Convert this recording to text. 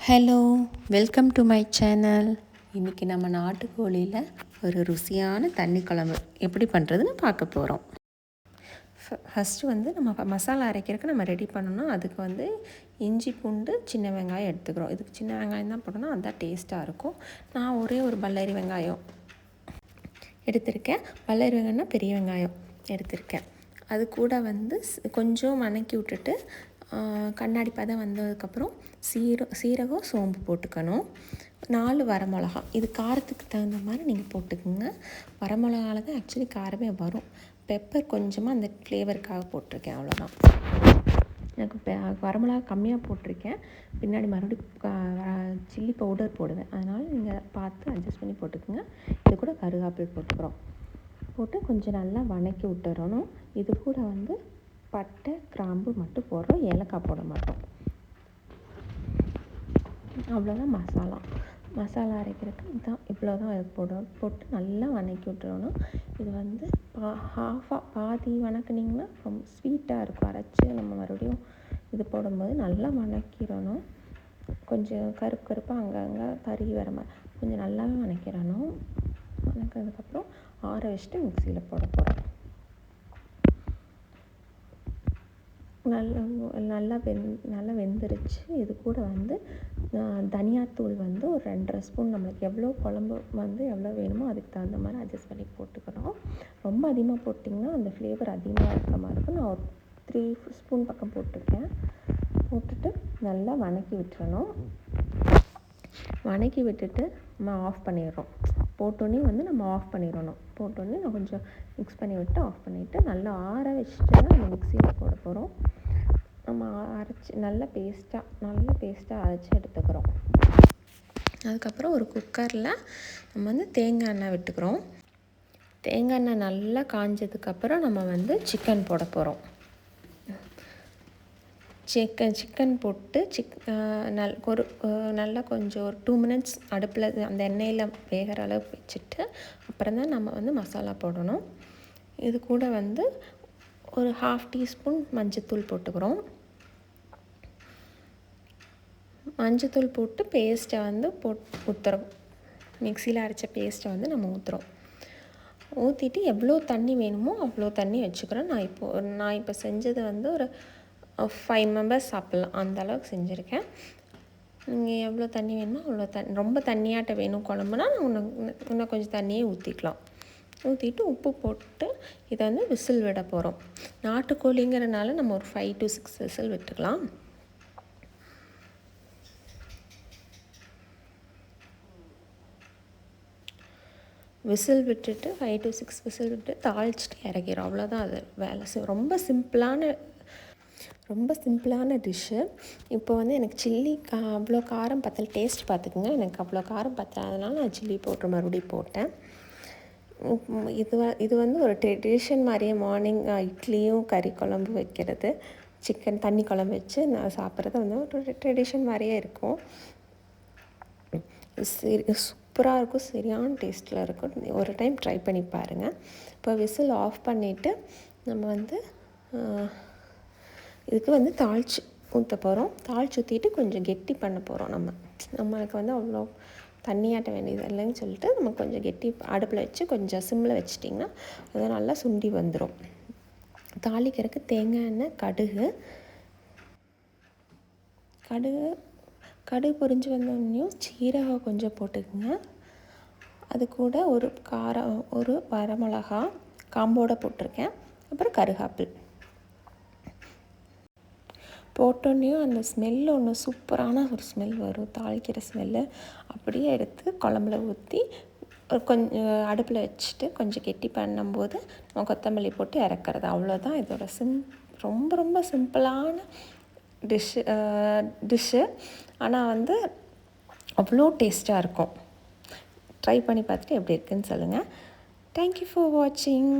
Hello, welcome to my channel. இன்றைக்கி நம்ம நாட்டுக்கோழியில் ஒரு ருசியான தண்ணி குழம்பு எப்படி பண்ணுறதுன்னு பார்க்க போகிறோம். ஃபஸ்ட்டு நம்ம மசாலா அரைக்கிறதுக்கு நம்ம ரெடி பண்ணணும். அதுக்கு இஞ்சி பூண்டு சின்ன வெங்காயம் எடுத்துக்கிறோம். இதுக்கு சின்ன வெங்காயம் தான் போடணும், அதுதான் டேஸ்ட்டாக இருக்கும். நான் ஒரே ஒரு பல்லாரி வெங்காயம் எடுத்திருக்கேன். பல்லாரி வெங்காயம்னா பெரிய வெங்காயம் எடுத்திருக்கேன். அது கூட கொஞ்சம் வதக்கி விட்டுட்டு கண்ணாடி பதம் வந்ததுக்கப்புறம் சீரகம் சோம்பு போட்டுக்கணும். 4 வரமிளகா, இது காரத்துக்கு தகுந்த மாதிரி நீங்கள் போட்டுக்கோங்க. வரமிளகாவில் தான் ஆக்சுவலி காரமே வரும். பெப்பர் கொஞ்சமாக அந்த ஃப்ளேவருக்காக போட்டிருக்கேன், அவ்வளோதான். எனக்கு வரமிளகா கம்மியாக போட்டிருக்கேன். பின்னாடி மறுபடியும் சில்லி பவுடர் போடுவேன், அதனால் நீங்கள் பார்த்து அட்ஜஸ்ட் பண்ணி போட்டுக்கோங்க. இது கூட கருவேப்பிலை போட்டுக்கிறோம். போட்டு கொஞ்சம் நல்லா வதக்கி விட்டுறணும். இது கூட பட்டை கிராம்பு மட்டும் போடுறோம், ஏலக்காய் போட மாட்டோம். அவ்வளோதான் மசாலா அரைக்கிறதுக்கு இதுதான், இவ்வளோ தான் இது போட்டு நல்லா வதக்கி விட்டுறணும். இது பாதி வதக்குனிங்கன்னா ரொம்ப ஸ்வீட்டாக இருக்கும். அரைச்சி நம்ம மறுபடியும் இது போடும்போது நல்லா வதக்கிடணும். கொஞ்சம் கருப்பாக அங்கங்கே கருகி வர மாதிரி கொஞ்சம் நல்லாவே வதக்கிடணும். வதக்கினதுக்கப்புறம் ஆற வச்சுட்டு மிக்சியில் போட போகிறோம். நல்லா வெந்துருச்சு. இது கூட தனியாத்தூள் ஒரு 2.5 ஸ்பூன், நம்மளுக்கு எவ்வளோ குழம்பு எவ்வளோ வேணுமோ அதுக்கு தகுந்த மாதிரி அட்ஜஸ்ட் பண்ணி போட்டுக்கிறோம். ரொம்ப அதிகமாக போட்டிங்கன்னா அந்த ஃப்ளேவர் அதிகமாக இருக்கிற மாதிரி இருக்கும். நான் ஒரு 3 ஸ்பூன் பக்கம் போட்டிருக்கேன். போட்டுட்டு நல்லா வதக்கி விட்டுறணும். வதக்கி விட்டுட்டு நம்ம ஆஃப் பண்ணிடுறோம். போட்டோன்னே நம்ம ஆஃப் பண்ணிடணும். போட்டோன்னே நான் கொஞ்சம் மிக்ஸ் பண்ணி விட்டு ஆஃப் பண்ணிவிட்டு நல்லா ஆற வச்சுட்டு தான் நம்ம மிக்சியில் போட போகிறோம். நம்ம அரைச்சி நல்ல பேஸ்ட்டாக அரைச்சி எடுத்துக்கிறோம். அதுக்கப்புறம் ஒரு குக்கரில் நம்ம தேங்காய் எண்ணெய் விட்டுக்கிறோம். தேங்காய் எண்ணெய் நல்லா காஞ்சதுக்கப்புறம் நம்ம சிக்கன் போட போகிறோம். சிக்கன் போட்டு நல்லா கொஞ்சம் ஒரு 2 மினிட்ஸ் அடுப்பில் அந்த எண்ணெயில் வேகிற அளவுக்கு வச்சுட்டு அப்புறம் தான் நம்ம மசாலா போடணும். இது கூட ஒரு 1/2 டீஸ்பூன் மஞ்சத்தூள் போட்டுக்கிறோம். மஞ்சத்தூள் போட்டு பேஸ்ட்டை ஊற்றுறோம். மிக்சியில் அரைச்ச பேஸ்ட்டை நம்ம ஊற்றுறோம். ஊற்றிட்டு எவ்வளோ தண்ணி வேணுமோ அவ்வளோ தண்ணி வச்சுக்கிறோம். நான் இப்போ செஞ்சது ஒரு 5 மெம்பர்ஸ் சாப்பிட்லாம், அந்த அளவுக்கு செஞ்சுருக்கேன். நீங்கள் எவ்வளோ தண்ணி வேணுமோ அவ்வளோ ரொம்ப தண்ணியாட்ட வேணும் குழம்புனா இன்னும் கொஞ்சம் தண்ணியே ஊற்றிக்கலாம். ஊற்றிட்டு உப்பு போட்டு இதை விசில் விட போகிறோம். நாட்டுக்கோழிங்கிறனால நம்ம ஒரு 5 to 6 விசில் விட்டுக்கலாம். விசில் விட்டுட்டு 5 to 6 விசில் விட்டு தாளிச்சிட்டு இறக்கிறோம். அவ்வளோதான் அது வேலை. ரொம்ப சிம்பிளான டிஷ்ஷு. இப்போ எனக்கு சில்லி அவ்வளோ காரம் பத்தல. டேஸ்ட் பார்த்துக்குங்க. எனக்கு அவ்வளோ காரம் பத்தல, அதனால் நான் சில்லி பவுட்ரு மறுபடியும் போட்டேன். இது ஒரு ட்ரெடிஷன் மாதிரியே மார்னிங் இட்லியும் கறி குழம்பு வைக்கிறது, சிக்கன் தண்ணி குழம்பு வச்சு நான் சாப்பிட்றது ஒரு ட்ரெடிஷன் மாதிரியே இருக்கும். சூப்பராக இருக்கும், சரியான டேஸ்ட்டில் இருக்கும். ஒரு டைம் ட்ரை பண்ணி பாருங்கள். இப்போ விசில் ஆஃப் பண்ணிவிட்டு நம்ம இதுக்கு தாளித்து ஊற்ற போகிறோம். தாளித்து ஊற்றிட்டு கொஞ்சம் கெட்டி பண்ண போகிறோம். நம்மளுக்கு அவ்வளோ தண்ணியாட்ட வேண்டியது இல்லைன்னு சொல்லிட்டு நம்ம கொஞ்சம் கெட்டி அடுப்பில் வச்சு கொஞ்சம் சிம்மில் வச்சிட்டிங்கன்னா அது நல்லா சுண்டி வந்துடும். தாளிக்கிறதுக்கு தேங்காய் எண்ணெய், கடுகு பொரிஞ்சு வந்தோடனையும் சீரகம் கொஞ்சம் போட்டுக்குங்க. அது கூட ஒரு வரமிளகா காம்போடு போட்டிருக்கேன். அப்புறம் கருவேப்பிலை போட்டோன்னையும் அந்த ஸ்மெல்லு ஒன்று சூப்பரான ஒரு ஸ்மெல் வரும், தாளிக்கிற ஸ்மெல்லு. அப்படியே எடுத்து குழம்புல ஊற்றி கொஞ்சம் அடுப்பில் வச்சுட்டு கொஞ்சம் கெட்டி பண்ணும்போது நம்ம கொத்தமல்லி போட்டு இறக்குறது. அவ்வளோதான் இதோட ரொம்ப ரொம்ப சிம்பிளான டிஷ்ஷு. ஆனால் அவ்வளோ டேஸ்ட்டாக இருக்கும். ட்ரை பண்ணி பார்த்துட்டு எப்படி இருக்குதுன்னு சொல்லுங்கள். தேங்க்யூ ஃபார் வாட்சிங்.